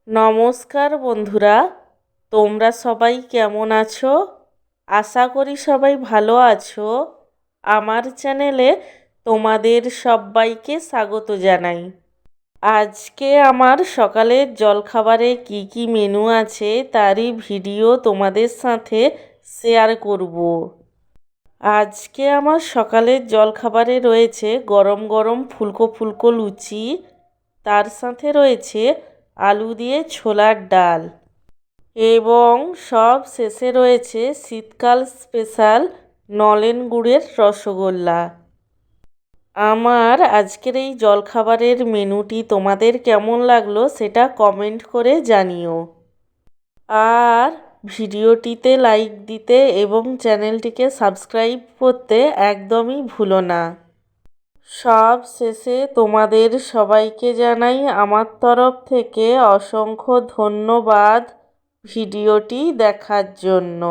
নমস্কার বন্ধুরা, তোমরা সবাই কেমন আছো? আশা করি সবাই ভালো আছো। আমার চ্যানেলে তোমাদের সবাইকে স্বাগত জানাই। আজকে আমার সকালের জলখাবারে কি কি মেনু আছে তারই ভিডিও তোমাদের সাথে শেয়ার করব। আজকে আমার সকালের জলখাবারে রয়েছে গরম গরম ফুলকো ফুলকো লুচি, তার সাথে রয়েছে আলু দিয়ে ছোলার ডাল এবং সব শেষে রয়েছে শীতকাল স্পেশাল নলেন গুড়ের রসগোল্লা। আমার আজকের এই জলখাবারের মেনুটি তোমাদের কেমন লাগলো সেটা কমেন্ট করে জানিও। আর ভিডিওটিতে লাইক দিতে এবং চ্যানেলটিকে সাবস্ক্রাইব করতে একদমই ভুলো না। সব শেষে তোমাদের সবাইকে জানাই আমার তরফ থেকে অসংখ্য ধন্যবাদ ভিডিওটি দেখার জন্য।